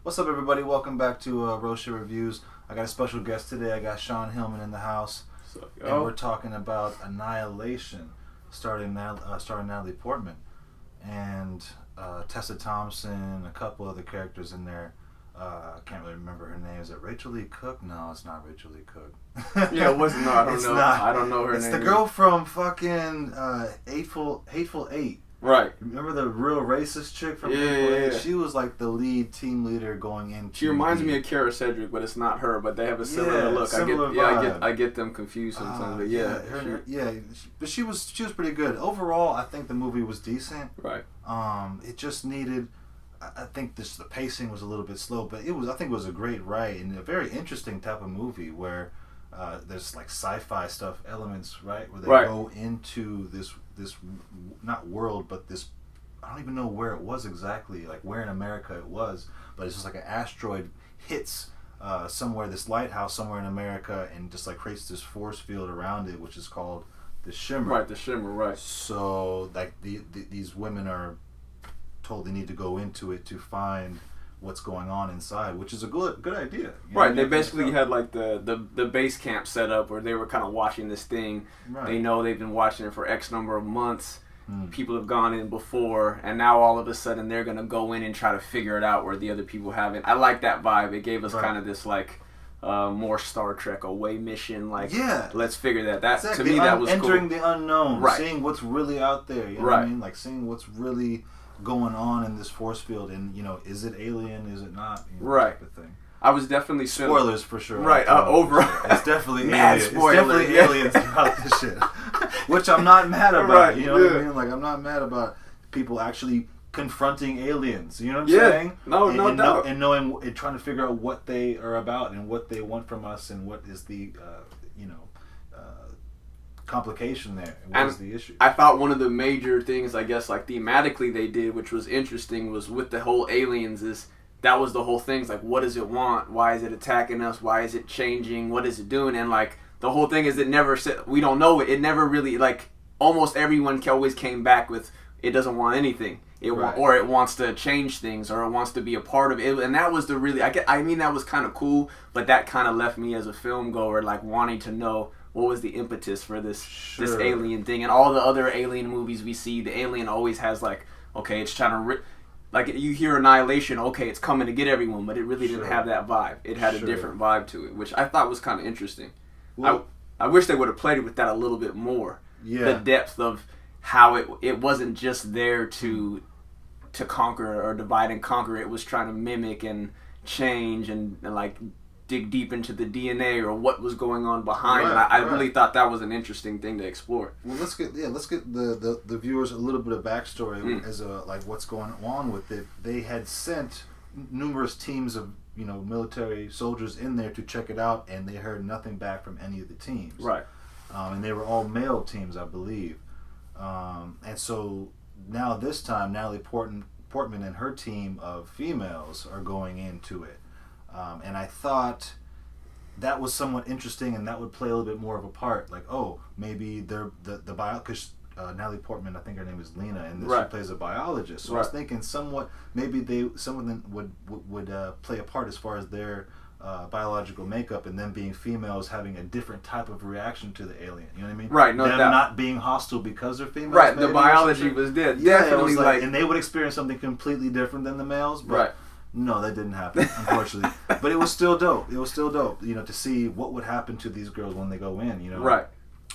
What's up, everybody? Welcome back to Roshay Reviews. I got a special guest today. I got Shaun Hillman in the house, So, and we're talking about Annihilation, starring Natalie Portman and Tessa Thompson, a couple other characters in there. I can't really remember her name. Is it Rachel Lee Cook? No, it's not Rachel Lee Cook. yeah, it wasn't. No, I don't It's know. not. I don't know her It's name. the girl from fucking Hateful Eight. Right. Remember the real racist chick from Yeah, Hateful Eight? yeah. She was like the lead team leader going into. She reminds me of Kara Cedric, but it's not her. But they have a similar Yeah, look. similar I get them confused sometimes. But yeah, but she was pretty good overall. I think the movie was decent. right. It just needed. I think the pacing was a little bit slow, but I think it was a great ride and a very interesting type of movie where there's like sci-fi stuff elements, right? Where they go into this not world, but this. I don't even know where it was exactly, like where in America it was, but it's just like an asteroid hits somewhere, this lighthouse somewhere in America, and just like creates this force field around it, which is called the Shimmer. Right, the Shimmer. Right. So like these women are told they need to go into it to find what's going on inside, which is a good idea. Right. They basically had like the base camp set up where they were kind of watching this thing. Right. They know they've been watching it for X number of months. People have gone in before, and now all of a sudden they're gonna go in and try to figure it out where the other people haven't. I like that vibe. It gave us kind of this like more Star Trek away mission. Like, let's figure that. Exactly. To me that was entering cool. the unknown, Right. seeing what's really out there. You know what I mean? Like seeing what's really going on in this force field, and is it alien? Is it not? Right. Type of thing. I was definitely spoilers for sure. Right, over. It's definitely mad aliens. spoiler, It's definitely aliens throughout this shit, which I'm not mad about. Right, you know what I mean? Like I'm not mad about people actually confronting aliens. You know what I'm saying? No doubt. And knowing and trying to figure out what they are about and what they want from us and what is the complication there and what is the issue. I thought one of the major things, I guess, like thematically they did, which was interesting, was with the whole aliens is. That was the whole thing. It's like, what does it want? Why is it attacking us? Why is it changing? What is it doing? And like the whole thing is, it never said we don't know it. It never really like almost everyone always came back with it doesn't want anything. Or it wants to change things, or it wants to be a part of it. And that was the really I mean that was kind of cool, but that kind of left me as a film goer like wanting to know what was the impetus for this alien thing. And all the other alien movies we see, the alien always has like, okay, it's trying to. Like, you hear Annihilation, okay, it's coming to get everyone, but it really didn't have that vibe. It had a different vibe to it, which I thought was kind of interesting. Well, I wish they would have played with that a little bit more. Yeah. The depth of how it wasn't just there to conquer or divide and conquer. It was trying to mimic and change and like dig deep into the DNA or what was going on behind it. I really thought that was an interesting thing to explore. Well, let's get the viewers a little bit of backstory as like what's going on with it. They had sent numerous teams of military soldiers in there to check it out, and they heard nothing back from any of the teams. Right. And they were all male teams, I believe. And so now this time, Natalie Portman and her team of females are going into it. And I thought that was somewhat interesting, and that would play a little bit more of a part. Like, oh, maybe they're the bio, because Natalie Portman, I think her name is Lena, and she plays a biologist. So I was thinking somewhat maybe some of them would play a part as far as their biological makeup, and them being females having a different type of reaction to the alien. You know what I mean? Right. No them doubt. not being hostile because they're females. Right. The biology was there. Yeah, Definitely like, and they would experience something completely different than the males. But no, that didn't happen, unfortunately. But it was still dope. To see what would happen to these girls when they go in. Right.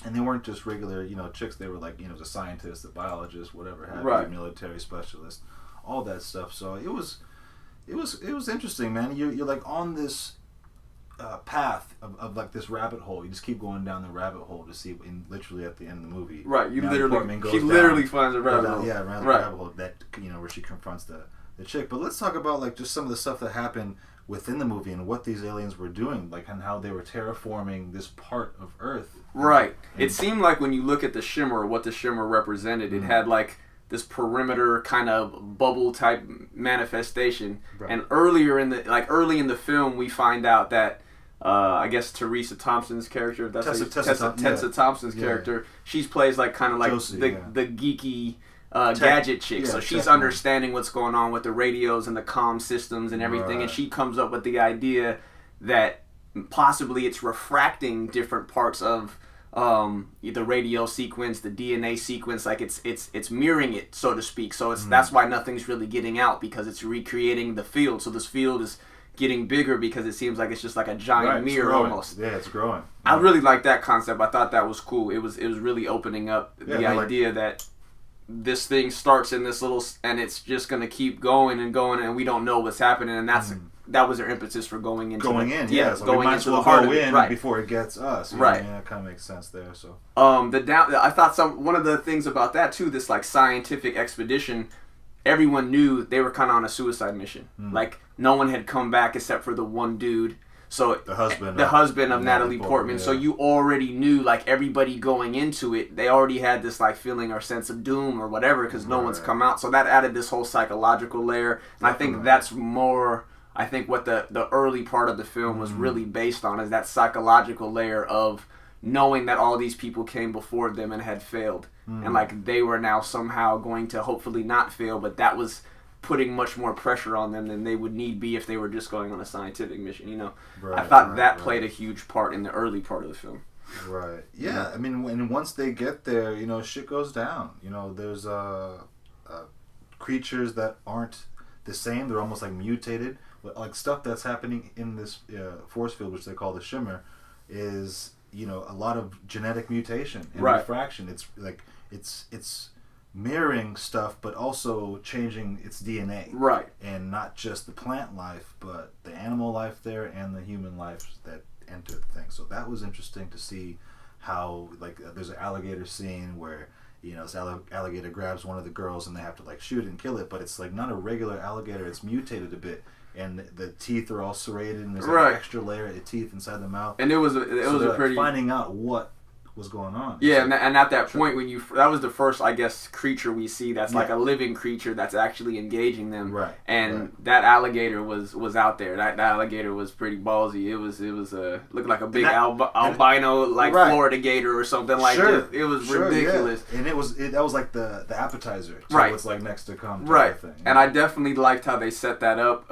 And they weren't just regular, chicks. They were like, the scientists, the biologists, whatever have you, military specialists, all that stuff. So it was interesting, man. You're like on this path of like this rabbit hole. You just keep going down the rabbit hole to see, and literally at the end of the movie, right? She literally finds a rabbit hole. Yeah, around the rabbit hole that where she confronts the chick. But let's talk about like just some of the stuff that happened within the movie and what these aliens were doing, like, and how they were terraforming this part of Earth. Right. It seemed like when you look at the Shimmer, what the Shimmer represented, it had like this perimeter kind of bubble type manifestation. Right. And early in the film, we find out that I guess Teresa Thompson's character, Tessa Thompson's character, she plays like kind of like Josie, the geeky gadget chick, so she's definitely. understanding what's going on with the radios and the comm systems and everything, and she comes up with the idea that possibly it's refracting different parts of the radio sequence, the DNA sequence, like it's mirroring it, so to speak. So it's that's why nothing's really getting out, because it's recreating the field. So this field is getting bigger because it seems like it's just like a giant mirror almost. Yeah, it's growing. I really like that concept. I thought that was cool. It was really opening up the idea that this thing starts in this little, and it's just gonna keep going, and we don't know what's happening, and that was their impetus for going into so going we into might as well the heart go of it. in before it gets us. Right. That kind of makes sense there. So I thought one of the things about that too, this like scientific expedition, everyone knew they were kind of on a suicide mission. Like no one had come back except for the one dude. So the husband of Natalie Portman. So you already knew, like everybody going into it, they already had this like feeling or sense of doom or whatever, because no one's come out. So that added this whole psychological layer, and I think that's more. I think what the early part of the film was really based on is that psychological layer of knowing that all these people came before them and had failed, and like they were now somehow going to hopefully not fail, but that was putting much more pressure on them than they would need be if they were just going on a scientific mission, you know. I thought that played a huge part in the early part of the film. Right. Yeah. I mean, and once they get there, you know, shit goes down. You know, there's creatures that aren't the same. They're almost like mutated. Like stuff that's happening in this force field, which they call the shimmer, is, you know, a lot of genetic mutation and refraction. It's like it's mirroring stuff, but also changing its DNA. Right. And not just the plant life, but the animal life there and the human life that enter the thing. So that was interesting to see how, like, there's an alligator scene where, you know, this alligator grabs one of the girls and they have to, like, shoot it and kill it, but it's, like, not a regular alligator. It's mutated a bit. And the teeth are all serrated, and there's like an extra layer of teeth inside the mouth. And it was a pretty finding out what was going on. Yeah, and at that point when that was the first, I guess, creature we see that's like a living creature that's actually engaging them. Right. And that alligator was out there. That alligator was pretty ballsy. It was looked like a big albino Florida gator or something like this. It was ridiculous. Yeah. And that was like the appetizer to what's like next to come. Right. Thing, and I definitely liked how they set that up.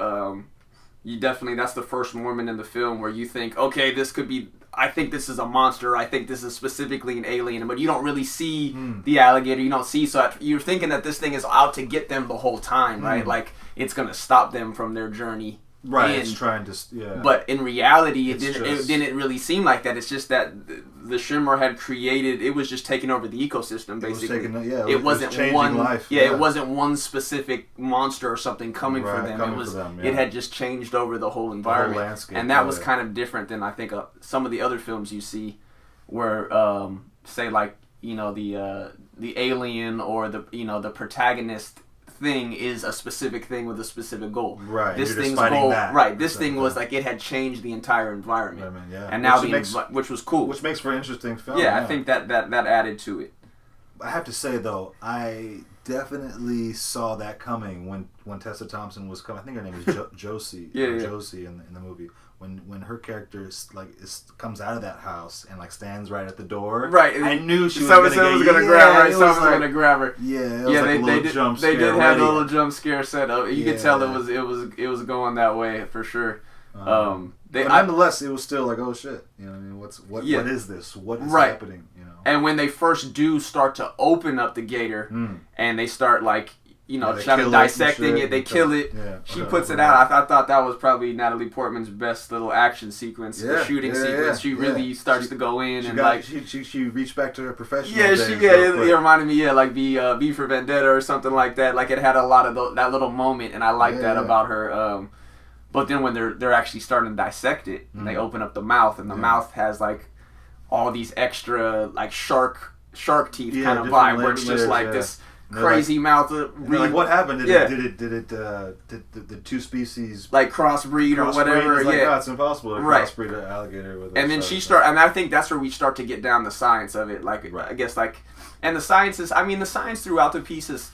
That's the first moment in the film where you think, okay, this could be. I think this is a monster. I think this is specifically an alien, but you don't really see the alligator. You don't see, so you're thinking that this thing is out to get them the whole time, right? Like it's gonna stop them from their journey. Right, it's trying to, But in reality, it didn't really seem like that. It's just that the shimmer had created. It was just taking over the ecosystem, basically. It wasn't one. Life. It wasn't one specific monster or something coming for them. It had just changed over the whole environment, the whole landscape, and that was kind of different than I think some of the other films you see, where say like, you know, the alien or the protagonist thing is a specific thing with a specific goal. Right. This thing's goal. Right. This thing was like it had changed the entire environment. And now which was cool. Which makes for an interesting film. Yeah, I think that added to it. I have to say though, I definitely saw that coming when Tessa Thompson was coming. I think her name is Josie. Josie in the movie. When her character comes out of that house and like stands right at the door, right? I knew someone was gonna grab her. Someone was gonna grab her. Yeah, they did have a little jump scare set up. You could tell it was going that way for sure. But nonetheless, it was still like, oh shit, you know what I mean? What is this? What is happening? You know. And when they first do start to open up the gator and they start like, you know, trying to dissecting it, they kill it. Yeah, she puts it out. I thought that was probably Natalie Portman's best little action sequence, the shooting sequence. She really starts to go in she reached back to her professional. Yeah, it reminded me, like V for Vendetta or something like that. Like it had a lot of that little moment, and I like that about her. But then when they're actually starting to dissect it, and they open up the mouth, and the mouth has like all these extra like shark teeth kind of vibe, where it's just like this. Crazy mouth. Like, what happened? Did the two species like crossbreed or whatever? It's like, it's impossible to crossbreed an alligator with. And then and I think that's where we start to get down the science of it. Like I guess and the science is. I mean, the science throughout the piece is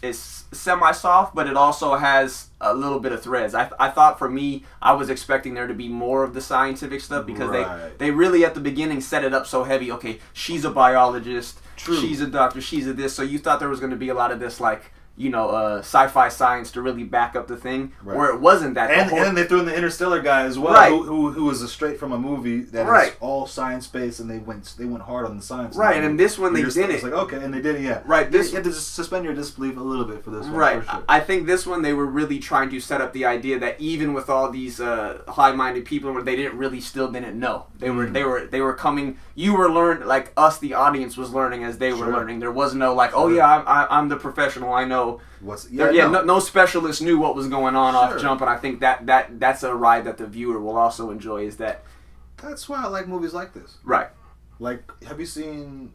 semi-soft, but it also has a little bit of threads. I thought for me, I was expecting there to be more of the scientific stuff because they really at the beginning set it up so heavy. Okay, she's a biologist. True. She's a doctor, she's a this, so you thought there was going to be a lot of this like sci-fi science to really back up the thing, Right. where it wasn't that. And they threw in the Interstellar guy as well, Right. who was straight from a movie that Right. is all science based, and they went hard on the science. Right, and in this one they did It's it. like, okay, and they did it, yeah. Right, You have to just suspend your disbelief a little bit for this one. Right. For sure. I think this one they were really trying to set up the idea that even with all these high-minded people, where they didn't know. They were coming. You were learning, like us, the audience was learning as they were Sure. learning. There was no like, oh yeah, I'm the professional. I know. No specialist knew what was going on off jump, and I think that's a ride that the viewer will also enjoy. Is that? That's why I like movies like this. Right. Like, have you seen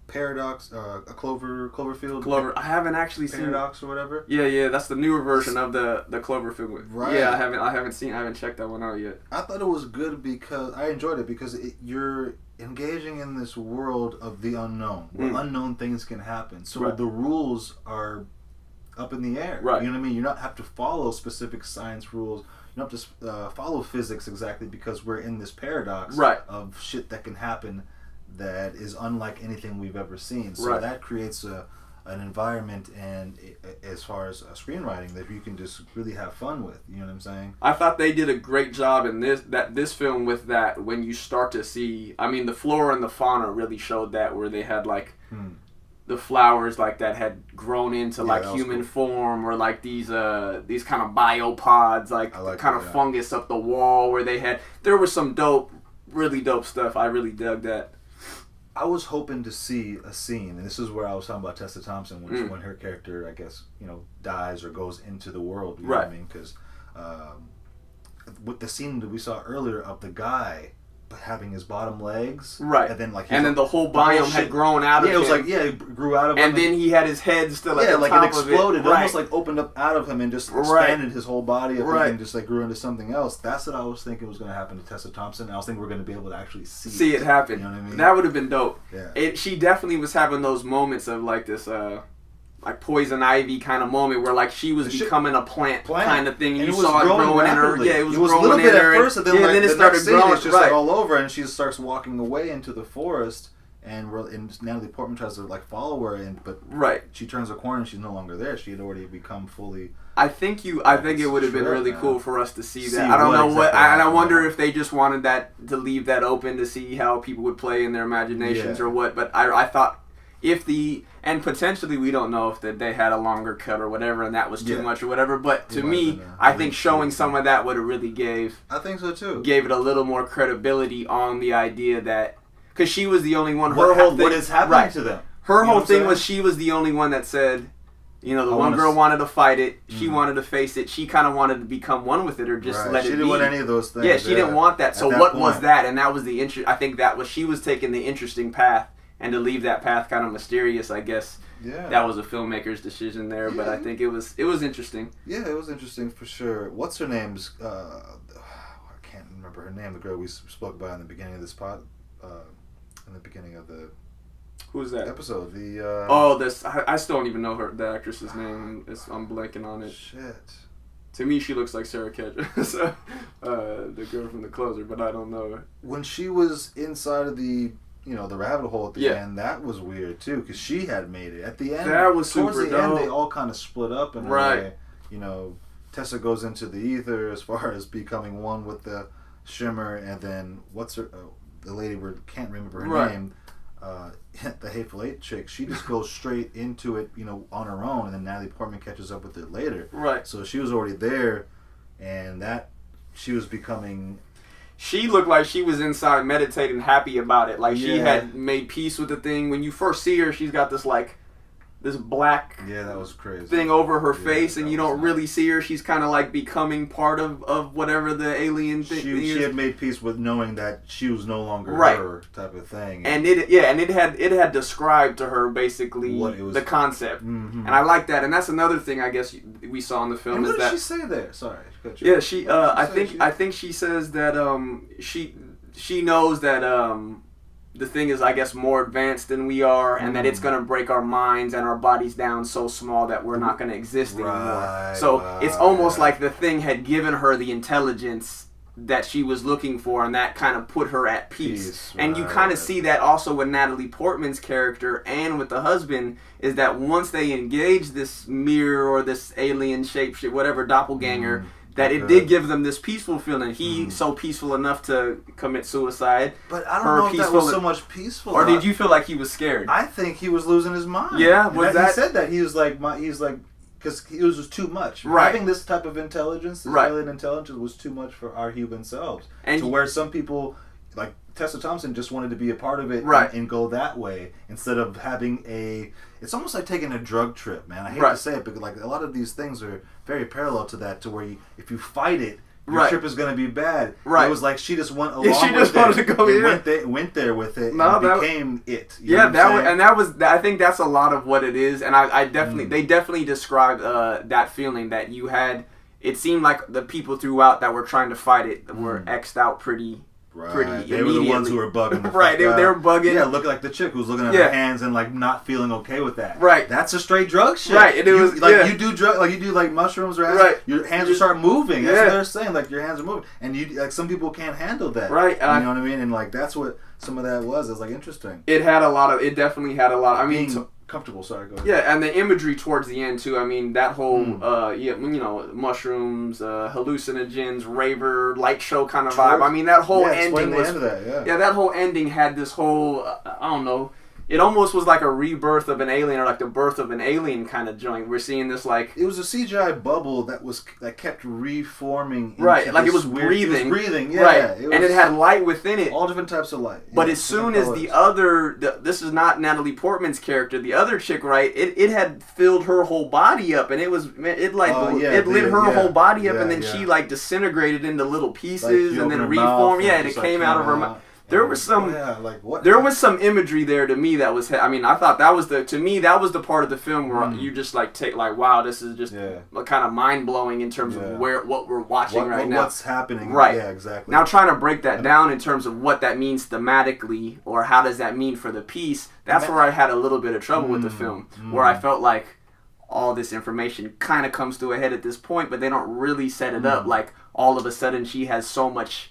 Paradox? Cloverfield. Clover. I haven't actually seen Paradox or whatever. Yeah. That's the newer version of the Cloverfield. Right. Yeah, I haven't checked that one out yet. I thought it was good because I enjoyed it because you're engaging in this world of the unknown, where unknown things can happen. So the rules are up in the air. Right. You know what I mean? You don't have to follow specific science rules. You don't have to follow physics exactly because we're in this paradox of shit that can happen that is unlike anything we've ever seen. So that creates an environment, and as far as screenwriting, that you can just really have fun with. You know what I'm saying? I thought they did a great job in this film with that. When you start to see, I mean, the flora and the fauna really showed that, where they had like the flowers like that had grown into like human form, or like these kind of biopods, like kind of fungus up the wall, where there was some really dope stuff. I really dug that. I was hoping to see a scene, and this is where I was talking about Tessa Thompson when her character, I guess, dies or goes into the world. You know what I mean? Because with the scene that we saw earlier of the guy having his bottom legs, and then the whole biome had grown out of him. It was like it grew out of him, and then he had his head still at the top it exploded. Of it. It almost like opened up out of him and just expanded his whole body up and just like grew into something else. That's what I was thinking was going to happen to Tessa Thompson. I was thinking we're going to be able to actually see it happen. You know what I mean? That would have been dope. Yeah. She definitely was having those moments of like this like poison ivy kind of moment, where like she was becoming a plant kind of thing, and you saw it growing in her. Yeah, it was growing a little bit in her, at first, and then, then it started growing. It's just like all over, and she starts walking away into the forest, and Natalie Portman tries to like follow her, but she turns a corner and she's no longer there. She had already become fully. I think it would have been really cool for us to see that. I don't know what, and I wonder if they just wanted to leave that open to see how people would play in their imaginations or what. But I thought. And potentially we don't know if they had a longer cut or whatever, and that was too much or whatever. But to me, I think showing some of that would have really I think so too. Gave it a little more credibility on the idea that, because she was the only one. What is happening to them? Her whole thing was she was the only one that said, the one girl wanted to fight it. She wanted to face it. She kind of wanted to become one with it, or just let it be. She didn't want any of those things. Yeah, she didn't want that. So what was that? And that was the I think that was, she was taking the interesting path. And to leave that path kind of mysterious, I guess that was a filmmaker's decision there. But I think it was interesting. Yeah, it was interesting for sure. What's her name's? I can't remember her name. The girl we spoke about in the beginning of this in the beginning of the. Who's that episode? I still don't even know the actress's name. I'm blanking on it. Shit. To me, she looks like Sarah Ketchum, the girl from The Closer, but I don't know her. When she was inside of the rabbit hole at the end, that was weird too, because she had made it. At the end, that was super towards the dope. end, they all kind of split up in a way. Tessa goes into the ether as far as becoming one with the Shimmer, and then the lady we can't remember her name, the Hateful Eight chick. She just goes straight into it, on her own, and then Natalie Portman catches up with it later. Right. So she was already there, and that she was becoming. She looked like she was inside meditating, happy about it. Like she had made peace with the thing. When you first see her, she's got this black that was crazy thing over her face, and you don't really see her. She's kind of like becoming part of whatever the alien thing is. She had made peace with knowing that she was no longer her type of thing. And it had described to her basically the concept. Mm-hmm. And I like that. And that's another thing I guess we saw in the film. And what is did that she say there? Sorry. Yeah, she. I think she says that she knows that the thing is, I guess, more advanced than we are, and that it's going to break our minds and our bodies down so small that we're not going to exist anymore. So it's almost like the thing had given her the intelligence that she was looking for, and that kind of put her at peace. And you right. kind of see that also with Natalie Portman's character and with the husband, is that once they engage this mirror or this alien shape, whatever, doppelganger, that it did give them this peaceful feeling. He so peaceful enough to commit suicide. But I don't know if that was so much peaceful. Or did you feel like he was scared? I think he was losing his mind. Yeah, was that? He said that he was like, because it was just too much. Right. Having this type of intelligence, this alien intelligence, was too much for our human selves. And to where some people, like Tessa Thompson, just wanted to be a part of it and go that way instead of having a. It's almost like taking a drug trip, man. I hate to say it, but like a lot of these things are very parallel to that. To where if you fight it, your trip is going to be bad. Right. It was like she just went along with it. She just wanted to go in. Went there with it and became it. You know that was. I think that's a lot of what it is, and I definitely they definitely described that feeling that you had. It seemed like the people throughout that were trying to fight it were X'd out pretty. Right. They were the ones who were bugging. They were bugging. Yeah, looking like the chick who was looking at her hands and like not feeling okay with that. Right. That's a straight drug shit. Right. And it was like you do like mushrooms or acid, your hands will start moving. That's what they're saying. Like your hands are moving, and you like some people can't handle that. Right. You know what I mean? And like that's what some of that was. It's like interesting. It had a lot of. It definitely had a lot. I mean. Comfortable. Sorry, go ahead. Yeah, and the imagery towards the end too. I mean, that whole mushrooms, hallucinogens, raver, light show kind of vibe. I mean, that whole ending was. That whole ending had this whole. I don't know. It almost was like a rebirth of an alien, or like the birth of an alien kind of joint. We're seeing this like it was a CGI bubble that kept reforming. Right, like it was breathing. It was breathing, yeah. Right, and it had light within it. All different types of light. But as soon as this is not Natalie Portman's character, the other chick, right? It had filled her whole body up, and it lit her whole body up, and then she like disintegrated into little pieces, and then reformed. Yeah, and it came out of her mouth. There was some, there was some imagery there to me that was. I mean, I thought that was the part of the film where you just like wow, this is just kind of mind blowing in terms of what we're watching right now. What's happening? Right. Yeah, exactly. Now trying to break that down in terms of what that means thematically, or how does that mean for the piece? That's where I had a little bit of trouble with the film, where I felt like all this information kind of comes to a head at this point, but they don't really set it up. Like all of a sudden she has so much.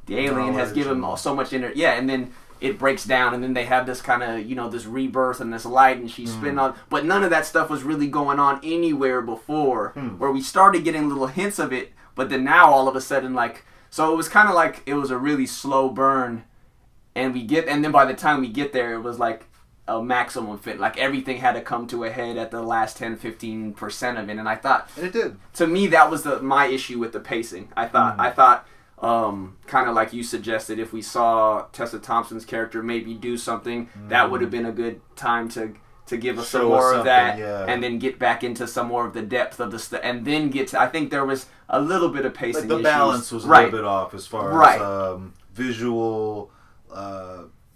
The alien has given so much in her, and then it breaks down, and then they have this kind of, this rebirth and this light, and she's spinning on. But none of that stuff was really going on anywhere before, where we started getting little hints of it, but then now all of a sudden, so it was kind of like it was a really slow burn, and then by the time we get there, it was like a maximum fit. Like everything had to come to a head at the last 10-15% of it, and I thought, and it did. To me, that was my issue with the pacing. I thought. Kind of like you suggested, if we saw Tessa Thompson's character maybe do something, that would have been a good time to give us some more of that, and then get back into some more of the depth of the stuff, and then get to. I think there was a little bit of pacing. Like the balance was a little bit off as far as visual,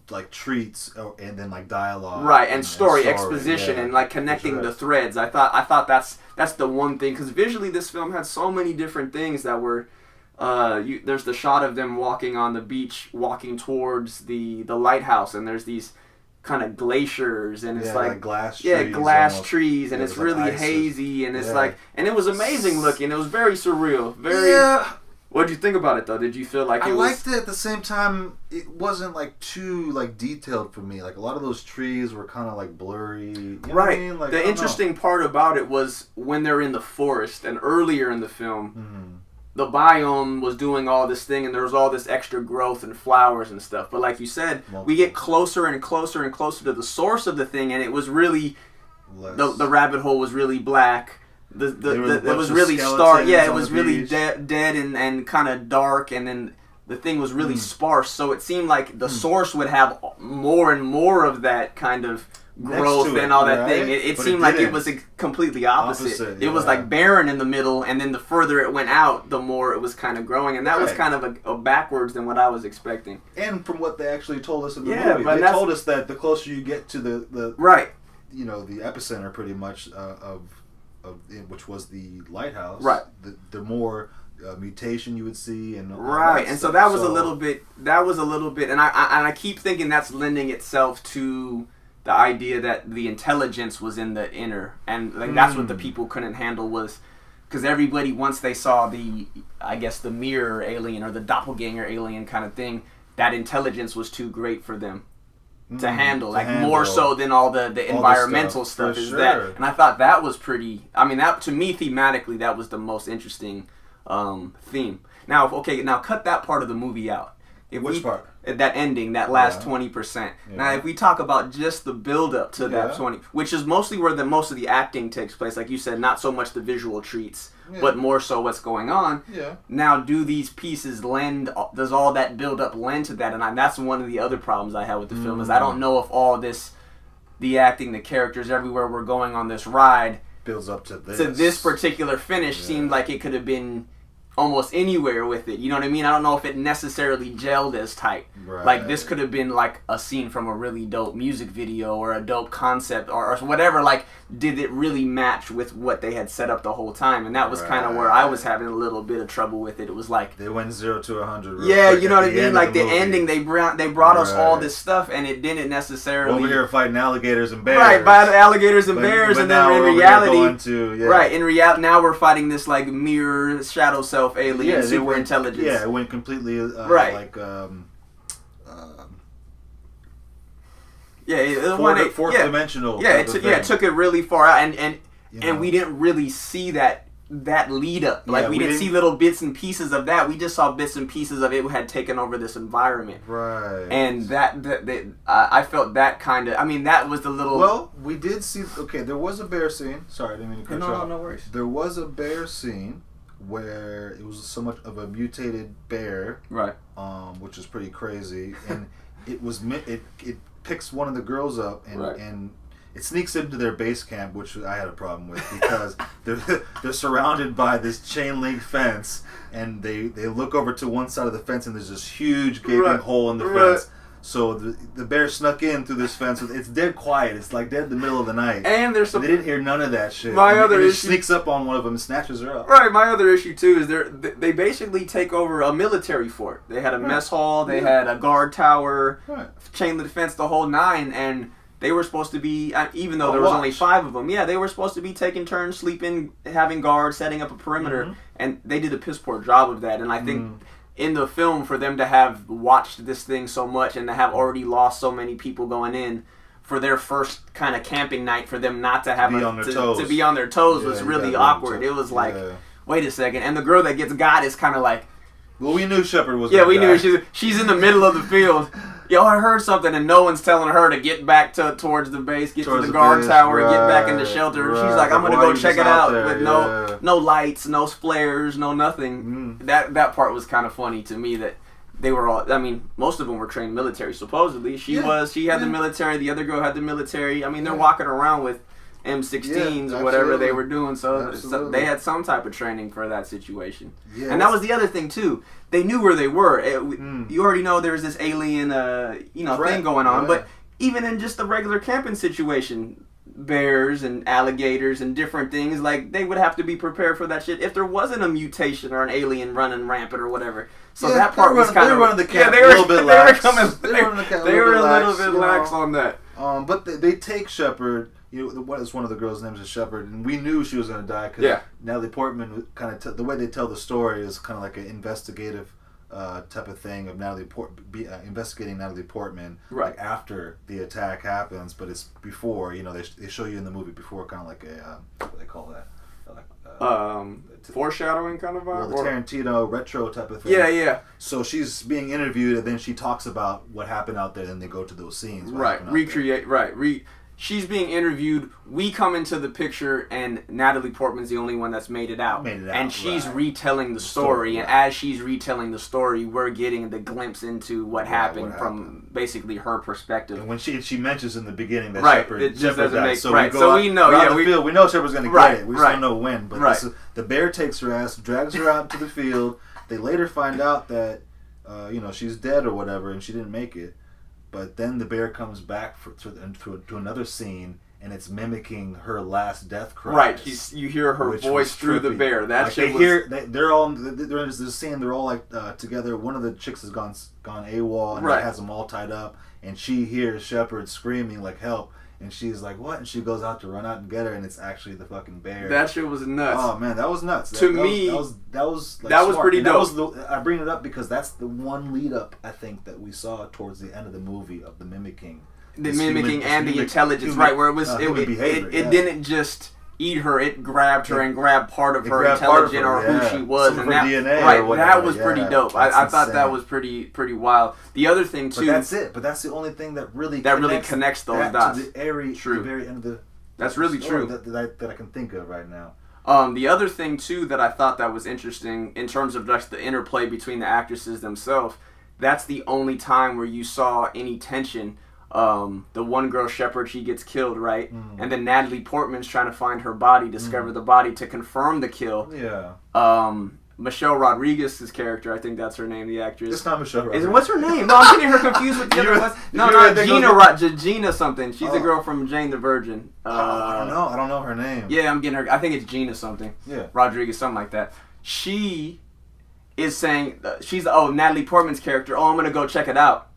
like treats, and then like dialogue, and story exposition, and like connecting the threads. I thought that's the one thing, because visually this film had so many different things that were. There's the shot of them walking on the beach, walking towards the lighthouse, and there's these kind of glaciers, and it's like glass trees, trees, and it's really like hazy, and it's like, and it was amazing looking. It was very surreal. What did you think about it though? Did you feel like I liked it? At the same time, it wasn't like too like detailed for me. Like a lot of those trees were kind of like blurry. You know what I mean? Like, the interesting part about it was when they're in the forest, and earlier in the film. The biome was doing all this thing, and there was all this extra growth and flowers and stuff. But like you said, we get closer and closer and closer to the source of the thing, and it was really the rabbit hole was really black. It was really stark. Yeah, it was really dead and kind of dark, and then the thing was really sparse. So it seemed like the source would have more and more of that kind of growth and all that thing. It seemed like it was completely opposite. It was like barren in the middle, and then the further it went out, the more it was kind of growing, and that was kind of a backwards than what I was expecting. And from what they actually told us in the movie, they told us that the closer you get to the the epicenter, pretty much of which was the lighthouse, the more mutation you would see, and and so that was a little bit, and I keep thinking that's lending itself to the idea that the intelligence was in the inner, and like that's what the people couldn't handle was because everybody, once they saw the mirror alien or the doppelganger alien kind of thing, that intelligence was too great for them to handle, more so than all the environmental stuff is sure. That. And I thought that was pretty, that to me thematically, that was the most interesting theme. Now cut that part of the movie out. Which part? That ending, that last 20%. Yeah. Now, if we talk about just the build-up to that 20, which is mostly where most of the acting takes place, like you said, not so much the visual treats, but more so what's going on. Yeah. Now, do these pieces does all that build-up lend to that? And that's one of the other problems I have with the film, is I don't know if all this, the acting, the characters, everywhere we're going on this ride, builds up to this. To this particular finish seemed like it could have been almost anywhere with it, you know what I mean? I don't know if it necessarily gelled as tight. Right. Like, this could have been like a scene from a really dope music video or a dope concept or whatever. Like, did it really match with what they had set up the whole time? And that was kind of where I was having a little bit of trouble with it. It was like, they went 0 to 100. Yeah, you know what I mean? Like, the ending, they brought us all this stuff, and it didn't necessarily. Over here fighting alligators and bears. Right, by the alligators and bears, and then in reality, right, in reality, now we're fighting this like mirror shadow self alien super intelligence. Yeah, it went completely right. Like fourth dimensional. Yeah, it took it really far out, and we didn't really see that lead up. Like, we didn't see little bits and pieces of that. We just saw bits and pieces of it had taken over this environment. Right. And I felt that kind of. That was the little. Well, we did see. Okay, there was a bear scene. Sorry, I didn't mean to cut you off. No worries. There was a bear scene where it was somewhat of a mutated bear, right? Which is pretty crazy, and it picks one of the girls up and it sneaks into their base camp, which I had a problem with because they're surrounded by this chain link fence, and they look over to one side of the fence and there's this huge gaping hole in the fence. So the bear snuck in through this fence. It's dead quiet. It's like dead in the middle of the night. And they didn't hear none of that shit. My other issue sneaks up on one of them and snatches her up. Right. My other issue too is they basically take over a military fort. They had a mess hall. They had a guard tower, chain link fence, the whole nine, and they were supposed to be, even though there was only 5 of them, they were supposed to be taking turns sleeping, having guards, setting up a perimeter, and they did a piss poor job of that. And I think in the film, for them to have watched this thing so much and to have already lost so many people going in, for their first kind of camping night, for them not to have to be on their toes was really awkward. It was like, wait a second. And the girl that gets got is kind of like, well, we knew Shepard was. Yeah, we knew she's in the middle of the field. Yo, I heard something, and no one's telling her to get back towards the base, get to the guard tower, and get back in the shelter. She's like, I'm gonna go check it out with no lights, no flares, no nothing. That part was kind of funny to me that they were all. Most of them were trained military. Supposedly, she had the military. The other girl had the military. They're walking around with M16s or whatever they were doing, so they had some type of training for that situation. Yes. And that was the other thing too. They knew where they were. You already know there's this alien, thing going on. But even in just the regular camping situation, bears and alligators and different things, like, they would have to be prepared for that shit if there wasn't a mutation or an alien running rampant or whatever. So that part was kind of. They were running the camp a little bit lax. They were a little bit lax on that. But they take Shepard. What is one of the girls' names is Shepard, and we knew she was going to die because Natalie Portman kind of the way they tell the story is kind of like an investigative type of thing of investigating Natalie Portman like after the attack happens, but it's before. They show you in the movie before, kind of like a what do they call that? Foreshadowing kind of vibe? Well, the Tarantino retro type of thing. Yeah. So she's being interviewed, and then she talks about what happened out there, and they go to those scenes. She's being interviewed. We come into the picture, and Natalie Portman's the only one that's made it out. And she's retelling the story. And as she's retelling the story, we're getting the glimpse into what happened from basically her perspective. And when she mentions in the beginning that Shepard doesn't died. make so we know. We know Shepard's going to get it. We just don't know when. But the bear takes her ass, drags her out to the field. They later find out that she's dead or whatever, and she didn't make it. But then the bear comes back to another scene, and it's mimicking her last death cries. Right, you hear her voice through the bear. That shit they're in this scene. They're all like together. One of the chicks has gone AWOL, and has them all tied up. And she hears Shepard screaming like help, And she's like, what? And she goes out to run out and get her, and it's actually the fucking bear. That shit was nuts. Oh man, that was nuts. To me, that was pretty dope. I bring it up because that's the one lead up I think that we saw towards the end of the movie of the mimicking. The mimicking and the intelligence, right? Where it was it didn't just eat her; it grabbed her and grabbed part of her intelligence or who she was, some and that DNA right. or whatever. That was pretty dope. I thought that was pretty wild. The other thing too, but that's it. But that's the only thing that really connects those dots. To the very end of the. That's really true. That I can think of right now. The other thing too that I thought that was interesting in terms of just the interplay between the actresses themselves. That's the only time where you saw any tension. The one girl, Shepard, she gets killed, right? And then Natalie Portman's trying to find her body, discover the body to confirm the kill. Yeah. Michelle Rodriguez's character, I think that's her name, the actress. It's not Michelle Rodriguez. What's her name? No, I'm getting her confused with the other one. No, Gina something. She's the girl from Jane the Virgin. I don't know. I don't know her name. Yeah, I'm getting her. I think it's Gina something. Yeah. Rodriguez, something like that. She is saying, Natalie Portman's character, I'm going to go check it out.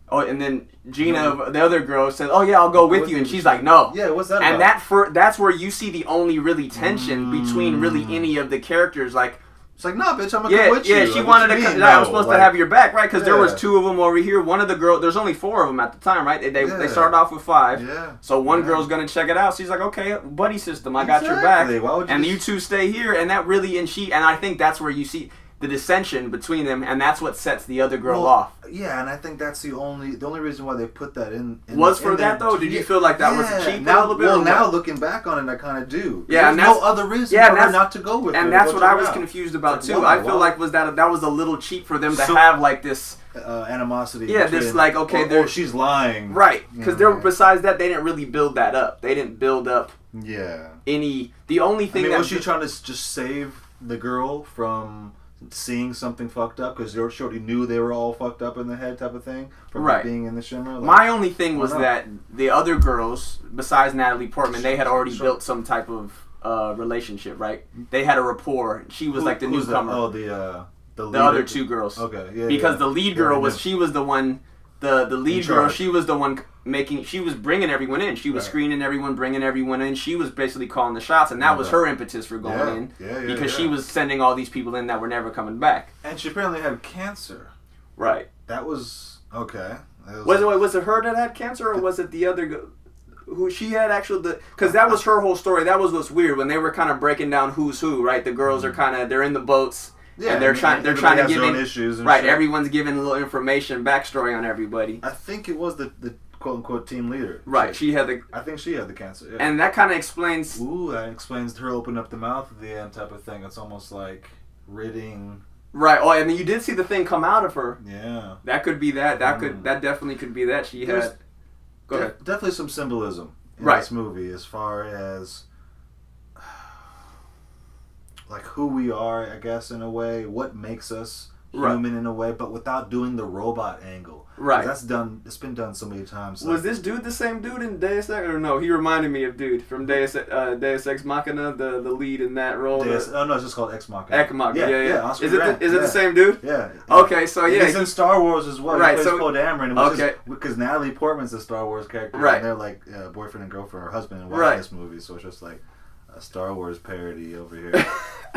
Oh, and then Gina, the other girl, says, "Oh yeah, I'll go with you," and she's like, "No." Yeah, what's that and about? That's where you see the only really tension between really any of the characters. Like, it's like, "No, bitch, I'm gonna come with you." Yeah, she wanted to. I'm supposed to have your back, right? Because there was 2 of them over here. One of the girls, there's only 4 of them at the time, right? They started off with 5. Yeah. So one girl's gonna check it out. She's like, "Okay, buddy system, I got your back." Why would you and you 2 stay here, and that really and I think that's where you see the dissension between them, and that's what sets the other girl off. Yeah, and I think that's the only reason why they put that in was for that though? Did you feel like that was cheap a little bit? Well, now looking back on it, I kind of do. Yeah, there's no other reason for her not to go with and her. that's what I was confused about too. I feel like that was a little cheap for them to have like this animosity. Yeah, this like she's lying, right? Because besides that, they didn't really build that up. They didn't build up. Yeah. The only thing was she trying to just save the girl from seeing something fucked up because she already knew they were all fucked up in the head type of thing from being in the shimmer? My only thing was that the other girls, besides Natalie Portman, they had already built some type of relationship, right? They had a rapport. She was like the newcomer. The other 2 girls. Okay, yeah. Because the lead girl she was the one. The lead girl, she was the one she was bringing everyone in. She was screening everyone, bringing everyone in. She was basically calling the shots, and that was her impetus for going in. Because she was sending all these people in that were never coming back. And she apparently had cancer. Right. That was, okay. Was it her that had cancer, or was it the other who she had actually because that was her whole story. That was what's weird when they were kind of breaking down who's who, right? The girls are they're in the boats. Yeah, and they're trying to give issues and right. shit. Everyone's giving a little information, backstory on everybody. I think it was the quote unquote team leader. Right, I think she had the cancer. Yeah. And that kind of explains. Ooh, that explains her opening up the mouth at the end type of thing. It's almost like ridding. Right. Oh, I mean, you did see the thing come out of her. Yeah. That could be that. That definitely could be that. She had. Go ahead. Definitely some symbolism in this movie as far as. Like who we are, I guess, in a way, what makes us human in a way, but without doing the robot angle. Right. That's done. It's been done so many times. Was this dude the same dude in Deus Ex? Or no, he reminded me of dude from Deus Ex Machina, the lead in that role. No, it's just called Ex Machina. Ex Machina, yeah. Oscar is it Grant, the same dude? Yeah. Okay, so yeah. He's in Star Wars as well. Right. He plays Poe Dameron. Okay. Because Natalie Portman's a Star Wars character. Right. And they're like boyfriend and girlfriend or husband and wife in this movie. So it's just like a Star Wars parody over here.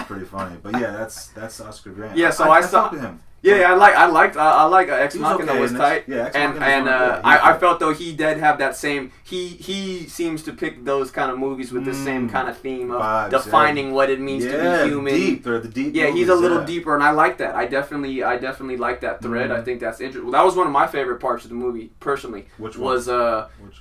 Pretty funny, but yeah, that's Oscar Grant. Yeah, so I saw him. Yeah, I like Ex Machina was tight. Yeah, and I felt though he did have that same. He seems to pick those kind of movies with the same kind of theme of vibes, defining what it means to be human. Deep. They're the deep. Yeah, movies, he's a little deeper, and I like that. I definitely like that thread. I think that's interesting. Well, that was one of my favorite parts of the movie, personally. Which one? Was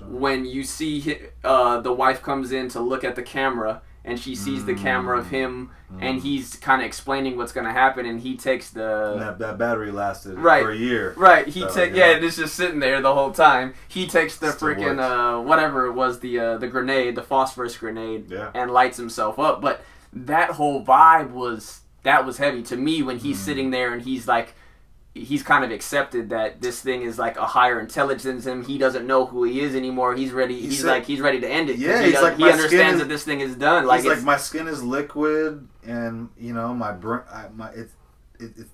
when you see the wife comes in to look at the camera. And she sees the camera of him, and he's kind of explaining what's going to happen, and he takes that battery lasted for a year. Right. It's just sitting there the whole time. He takes the freaking whatever it was, the grenade, the phosphorus grenade, and lights himself up. But that whole vibe was heavy to me when he's sitting there and he's like. He's kind of accepted that this thing is like a higher intelligence than him. He doesn't know who he is anymore. He's ready. He's ready to end it. Yeah, he understands that this thing is done. Like my skin is liquid, and my brain,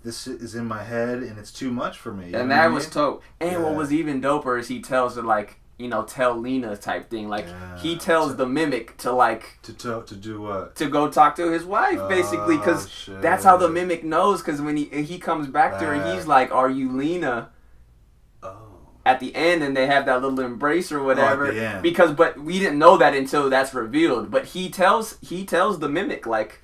this shit is in my head, and it's too much for me. And that was dope. And what was even doper is he tells her like tell Lena type thing. Like he tells the mimic to like to do what? To go talk to his wife, basically, because that's how the mimic knows. Because when he comes back to her, he's like, "Are you Lena?" At the end, and they have that little embrace or whatever. At the end. But we didn't know that until that's revealed. But he tells the mimic, like,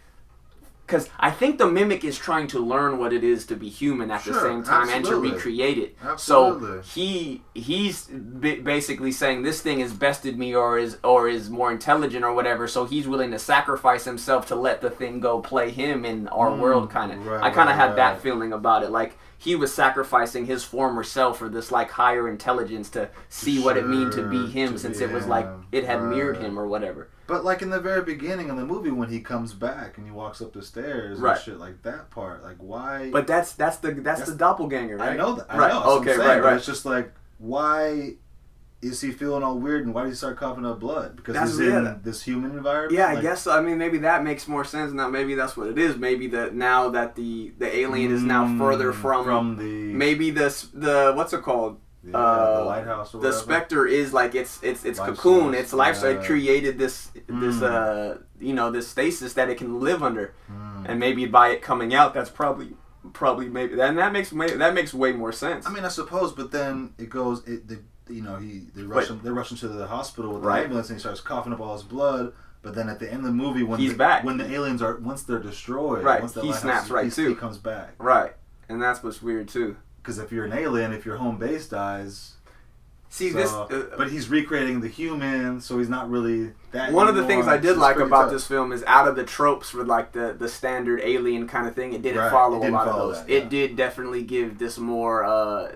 because I think the mimic is trying to learn what it is to be human at the same time and to recreate it. Absolutely. So he's basically saying this thing has bested me or is more intelligent or whatever. So he's willing to sacrifice himself to let the thing go play him in our world, kind of. I kind of had that feeling about it, like. He was sacrificing his former self for this like higher intelligence to see what it meant to be him, since it was like it had mirrored him or whatever. But like in the very beginning of the movie, when he comes back and he walks up the stairs and shit, like that part, like why? But that's the doppelganger, right? I know that. I right. know. Okay. Saying, right. It's just like, why is he feeling all weird, and why did he start coughing up blood? Because he's in this human environment? Yeah, I guess so. I mean, maybe that makes more sense now. Maybe that's what it is. Maybe that now that the alien is now further from the... Maybe the what's it called? The lighthouse or whatever. The specter is like its cocoon, source. its lifestyle. It created this this stasis that it can live under. And maybe by it coming out, that's probably maybe... And that makes way more sense. I mean, I suppose, but then it goes... They rush him to the hospital with the ambulance, and he starts coughing up all his blood. But then at the end of the movie, when the aliens once they're destroyed, once he snaps too. He comes back, right, and that's what's weird too. Because if you're an alien, if your home base dies, this. But he's recreating the human, so he's not really that. One of the things I did like about this film is out of the tropes for like the standard alien kind of thing, it didn't follow a lot of those. It did definitely give this more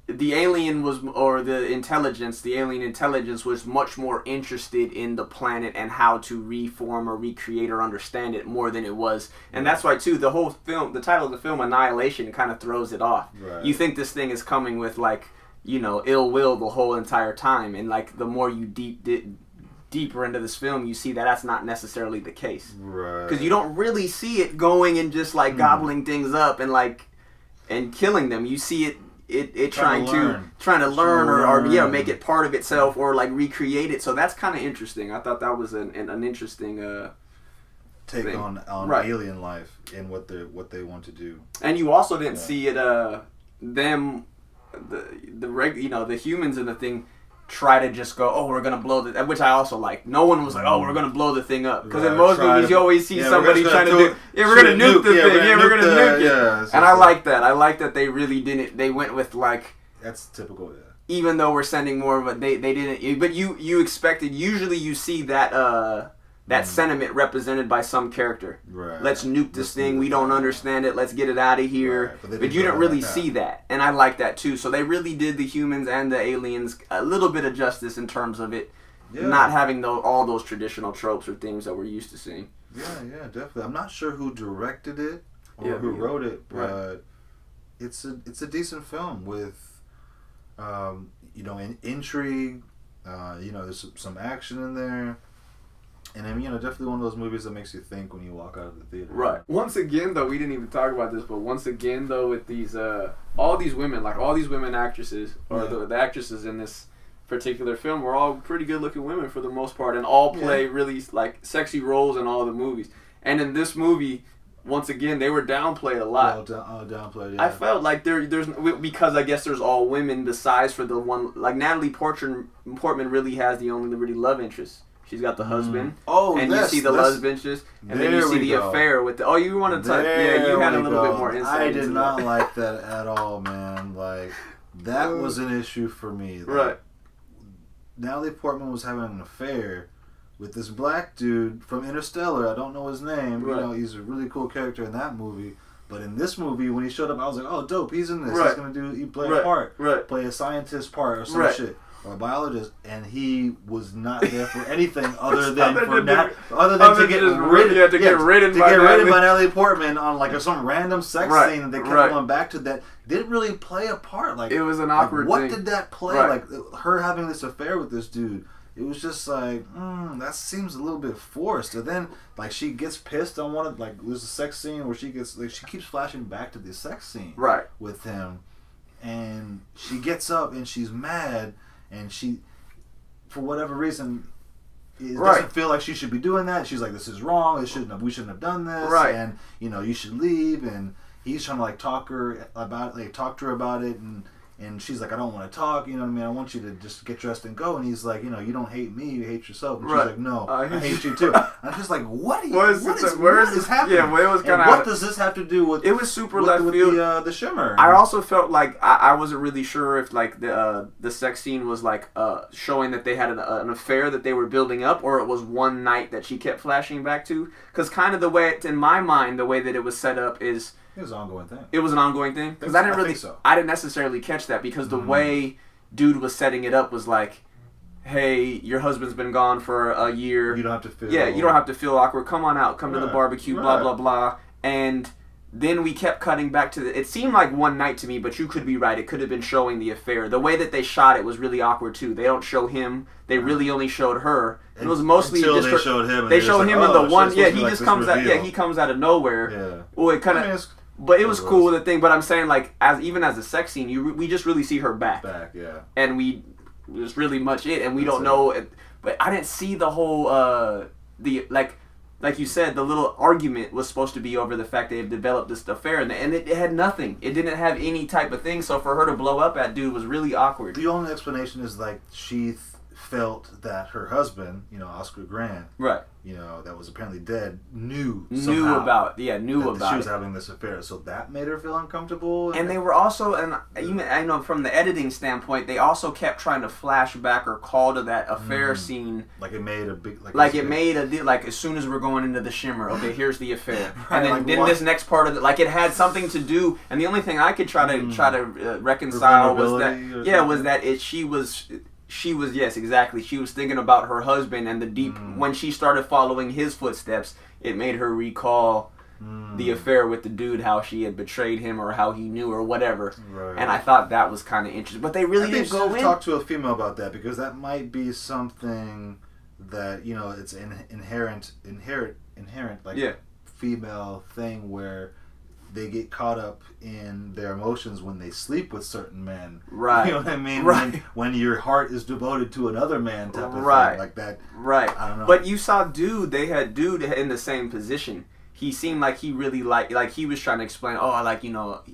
the alien was, or the alien intelligence was much more interested in the planet and how to reform or recreate or understand it more than it was. And that's why, too, the whole film, the title of the film, Annihilation, kind of throws it off. Right. You think this thing is coming with, like, ill will the whole entire time. And, like, the more you deeper into this film, you see that that's not necessarily the case. Right. Because you don't really see it going and just, like, gobbling things up and, like, and killing them. You see it trying to learn or make it part of itself or like recreate it. So that's kind of interesting. I thought that was an interesting take thing. on alien life and what they want to do. And you also didn't see it the humans in the thing try to just go, oh, we're gonna blow the, which I also like. No one was like, oh, we're gonna blow the thing up, because in most movies you always see somebody trying to do, we're gonna nuke the thing, we're gonna nuke it. Yeah, and I like that. I like that they really didn't. They went with like, that's typical. Yeah. Even though we're sending more, but they didn't. But you expected. Usually you see that sentiment represented by some character. Right. Let's nuke this thing. We don't understand it. Let's get it out of here. Right. But you didn't really see that. And I like that too. So they really did the humans and the aliens a little bit of justice in terms of it not having all those traditional tropes or things that we're used to seeing. Yeah, definitely. I'm not sure who directed it or who wrote it, but it's a decent film with an intrigue. There's some action in there. And then, definitely one of those movies that makes you think when you walk out of the theater. Right. Once again, though, we didn't even talk about this, but once again, though, with these, all these women actresses, or the actresses in this particular film were all pretty good-looking women for the most part, and all play really, like, sexy roles in all the movies. And in this movie, once again, they were downplayed a lot. Downplayed, yeah. I felt like there's, because I guess there's all women besides for the one, like, Natalie Portman really has the only really love interest. She's got the husband. Oh, and you see the husband, and then you see the affair with the. Oh, you want to touch? Yeah, you had a little bit more insight. I did not like that at all, man. Like that was an issue for me. Like, right. Natalie Portman was having an affair with this black dude from Interstellar. I don't know his name. Right. He's a really cool character in that movie. But in this movie, when he showed up, I was like, oh, dope. He's in this. Right. He play a part. Right. Play a scientist part or some shit. Or a biologist, and he was not there for anything other than to get ridden by Natalie Portman on like some random sex scene that they kept going back to that didn't really play a part. Like it was an awkward what thing. Did that play? Like her having this affair with this dude. It was just like, that seems a little bit forced. And then like she gets pissed on one of there's a sex scene where she keeps flashing back to this sex scene with him, and she gets up and she's mad. and she, for whatever reason, it Right. doesn't feel like she should be doing that. She's like, this is wrong. We shouldn't have done this. Right. And you should leave. And he's trying to like talk to her about it, and she's like, I don't want to talk. You know what I mean? I want you to just get dressed and go. And he's like, you don't hate me, you hate yourself. And she's Right. like, no, I hate you too. And I'm just like, what is happening? Yeah, well, it was And kind of. what does this have to do with? It was super with, left with field. the shimmer. I also felt like I wasn't really sure if like the sex scene was like showing that they had an affair that they were building up, or it was one night that she kept flashing back to. Because kind of the way, in my mind, the way that it was set up is. It was an ongoing thing. It was an ongoing thing? Because I think so. I didn't necessarily catch that because the way dude was setting it up was like, hey, your husband's been gone for a year. You don't have to feel... Yeah, you don't have to feel awkward. Come on out. Come to the barbecue, blah, blah, blah. And then we kept cutting back to it seemed like one night to me, but you could be right. It could have been showing the affair. The way that they shot it was really awkward too. They don't show him. They really only showed her. It was mostly until just they showed him. They showed him in the one. Yeah, he like just comes out. reveal. Yeah, he comes out of nowhere. Yeah. Well, it kind of. But it was cool with the thing. But I'm saying, like, even as a sex scene, we just really see her back. Yeah. And was really much it, and we don't know. But I didn't see the whole like you said, the little argument was supposed to be over the fact they had developed this affair, and it had nothing. It didn't have any type of thing. So for her to blow up at dude was really awkward. The only explanation is like she felt that her husband, Oscar Grant, right, that was apparently dead, knew about she was having this affair, so that made her feel uncomfortable. And they were also, and I know from the editing standpoint, they also kept trying to flash back or call to that affair scene, like it made a big, like as soon as we're going into the shimmer, okay, here's the affair, right, and then this next part of it, like it had something to do, and the only thing I could try to reconcile was that she was yes, exactly. She was thinking about her husband and the deep. When she started following his footsteps, it made her recall the affair with the dude, how she had betrayed him or how he knew or whatever. Right. And I thought that was kind of interesting. But they really didn't go in. Talk to a female about that, because that might be something that it's an inherent like female thing where they get caught up in their emotions when they sleep with certain men. Right. You know what I mean? Right. When your heart is devoted to another man type of thing. Like that. Right. I don't know. But you saw they had dude in the same position. He seemed like he really like he was trying to explain,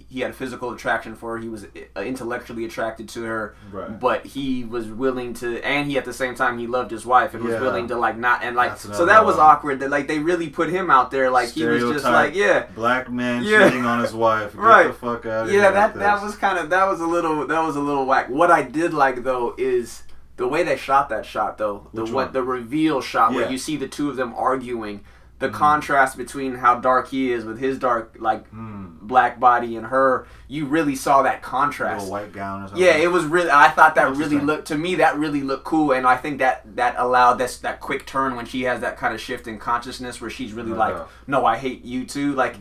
he had a physical attraction for her, he was intellectually attracted to her, right. But he was willing to, and he at the same time he loved his wife and was willing to not, and like, so that was awkward that like they really put him out there, like he was just like, black man cheating on his wife, get the fuck out of here. That was a little whack. What I did like though is the way they shot that shot though, the reveal shot where you see the two of them arguing. The contrast between how dark he is with his dark, black body and her, you really saw that contrast. A little white gown or something. Yeah, it was really, I thought that really looked cool, and I think that allowed that quick turn when she has that kind of shift in consciousness where she's really like, no, I hate you too. Like,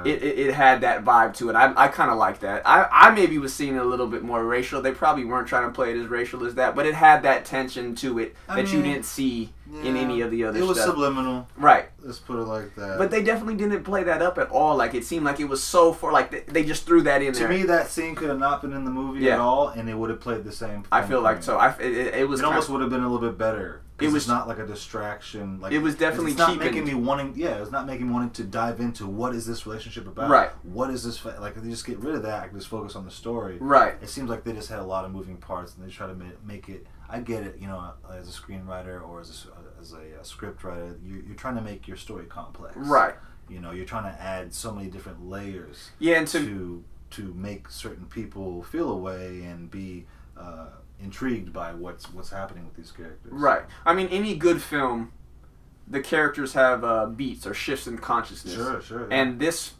it had that vibe to it. I kind of like that. I maybe was seeing it a little bit more racial. They probably weren't trying to play it as racial as that, but it had that tension to it you didn't see in any of the other stuff. It was subliminal. Right. Let's put it like that. But they definitely didn't play that up at all. Like, it seemed like it was so far, like, they just threw that in there. To me, that scene could have not been in the movie at all, and it would have played the same. I feel like so. It was. It almost would have been a little bit better. It was not like a distraction. Like, it was definitely it's not cheapened. making me wanting. Yeah, it's not making me wanting to dive into what is this relationship about. Right. What is this? Like, if they just get rid of that, I can just focus on the story. Right. It seems like they just had a lot of moving parts, and they try to make it. I get it, as a screenwriter or as a script writer, you're trying to make your story complex. Right. You're trying to add so many different layers. Yeah, and to make certain people feel a way and be intrigued by what's happening with these characters. Right. I mean, any good film, the characters have beats or shifts in consciousness. Sure. Yeah. And this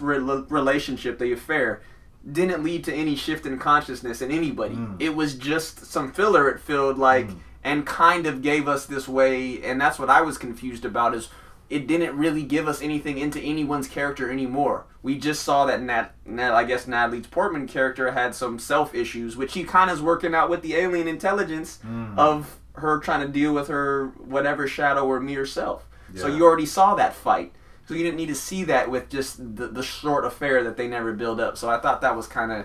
relationship, the affair, didn't lead to any shift in consciousness in anybody. It was just some filler, it felt like, and kind of gave us this way, and that's what I was confused about, is it didn't really give us anything into anyone's character anymore. We just saw that I guess Natalie Portman character had some self-issues, which he kind of is working out with the alien intelligence of her trying to deal with her whatever shadow or mere self. Yeah. So you already saw that fight. So you didn't need to see that with just the short affair that they never build up. So I thought that was kind of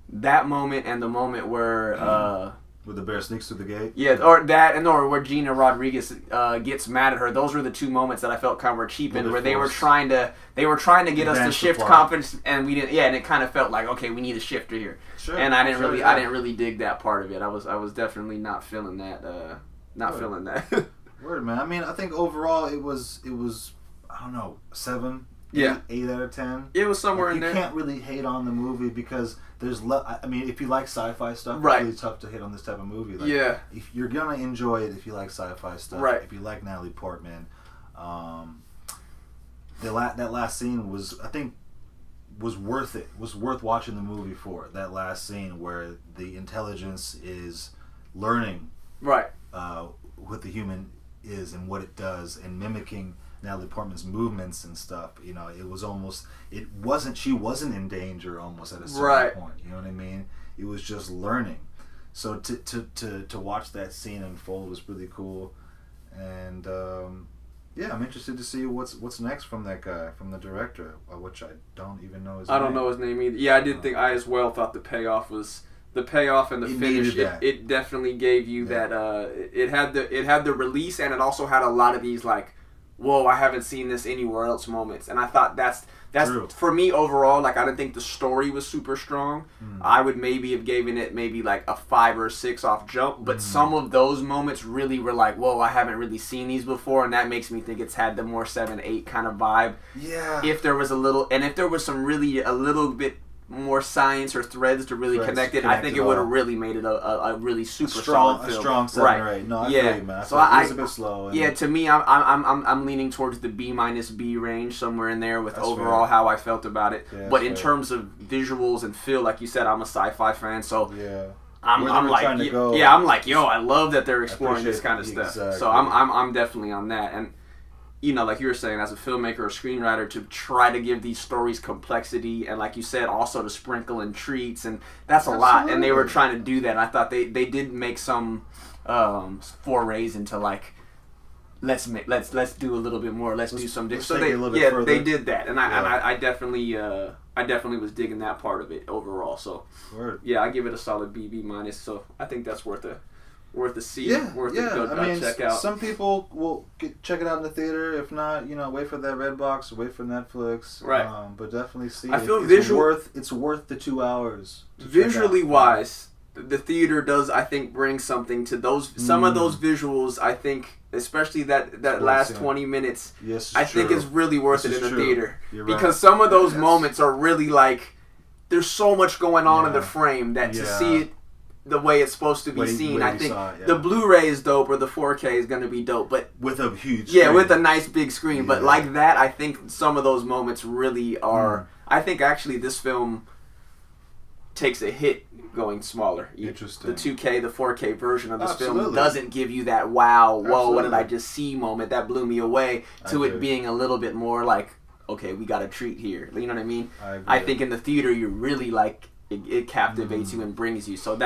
that moment, and the moment where Where the bear sneaks through the gate. Yeah, or that, and or where Gina Rodriguez gets mad at her. Those were the two moments that I felt kind of were cheapened, where they were trying to get us to shift confidence, and we didn't. Yeah, and it kind of felt like, okay, we need a shifter here. Sure, and I didn't really dig that part of it. I was definitely not feeling that. Feeling that. Word, man. I mean, I think overall it was I don't know, 7. Yeah, 8 out of 10. It was somewhere in there. You can't really hate on the movie because there's I mean, if you like sci-fi stuff, right, it's really tough to hate on this type of movie. Like, yeah, if you're gonna enjoy it, if you like sci-fi stuff, right, if you like Natalie Portman, that last scene was, I think, was worth it. Was worth watching the movie for. That last scene where the intelligence is learning, right, what the human is and what it does, and mimicking Natalie Portman's movements and stuff. You know, it was almost, she wasn't in danger almost at a certain point. You know what I mean? It was just learning. So to watch that scene unfold was really cool. And yeah, I'm interested to see what's next from that guy, from the director, which I don't even know his name. I don't know his name either. Yeah, I did think, I as well thought the payoff and the finish. It definitely gave you that. It had the release, and it also had a lot of these like, whoa, I haven't seen this anywhere else moments. And I thought that's true. For me overall, like, I didn't think the story was super strong. I would maybe have given it maybe like a 5 or 6 off jump, but some of those moments really were like, whoa, I haven't really seen these before, and that makes me think it's had the more 7, 8 kind of vibe. Yeah. If there was a little bit more science or threads to really connect it, I think it would have really made it a really super solid film. A strong 7 or 8. No, I feel you, man. So it was a bit slow. Yeah, to me, I'm leaning towards the B-B range, somewhere in there with overall how I felt about it. Yeah, but in terms of visuals and feel, like you said, I'm a sci-fi fan, so yeah. I'm like, yo, I love that they're exploring this kind of stuff. Exactly. So I'm definitely on that. And you know, like you were saying, as a filmmaker or screenwriter, to try to give these stories complexity, and like you said, also to sprinkle in treats, and that's a lot. And they were trying to do that. And I thought they did make some forays into like, let's do a little bit more. Let's do some. So they did that, and I definitely was digging that part of it overall. So yeah, I give it a solid B-B-. So I think that's worth a see, worth a go check out. Some people will check it out in the theater. If not, you know, wait for that Redbox, wait for Netflix. Right. But definitely see. I feel it's worth the 2 hours. Visually wise, the theater does, I think, bring something to those. Some of those visuals, I think, especially that last 20 minutes. Yes, I think is really worth it in the theater. You're because right. some of those moments are really like, there's so much going on in the frame that to see it the way it's supposed to be seen, I think the Blu-ray is dope, or the 4K is going to be dope, but with a huge screen. with a nice big screen. But like that, I think some of those moments really are. I think actually this film takes a hit going smaller. Interesting. The 2K, the 4K version of this film doesn't give you that wow, whoa, what did I just see moment that blew me away, to it being a little bit more like, okay, we got a treat here. You know what I mean? I think in the theater you're really like, it captivates you and brings you. So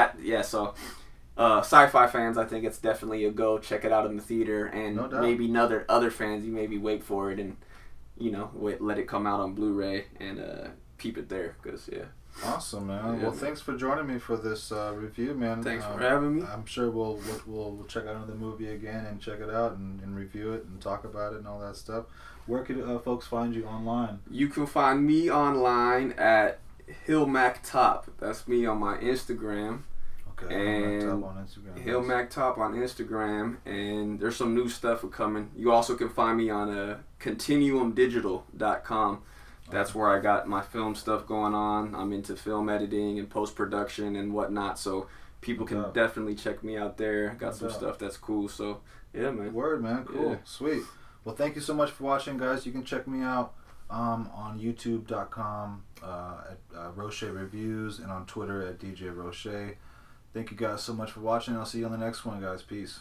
sci-fi fans, I think it's definitely a go. Check it out in the theater, and maybe other fans, you maybe wait for it and, you know, let it come out on Blu-ray and keep it there, because Awesome, man. Well, thanks for joining me for this review, man. Thanks for having me. I'm sure we'll check out the movie again and check it out and review it and talk about it and all that stuff. Where could folks find you online? You can find me online at HillMacTop. That's me on my Instagram. Okay, HillMacTop on Instagram, and there's some new stuff coming. You also can find me on ContinuumDigital.com. That's where I got my film stuff going on. I'm into film editing and post-production and whatnot, so people can definitely check me out there. Got some stuff that's cool, so yeah, man. Word, man. Cool. Yeah. Sweet. Well, thank you so much for watching, guys. You can check me out on YouTube.com at Roshay Reviews, and on Twitter at DJ Roshay. Thank you guys so much for watching. I'll see you on the next one, guys. Peace.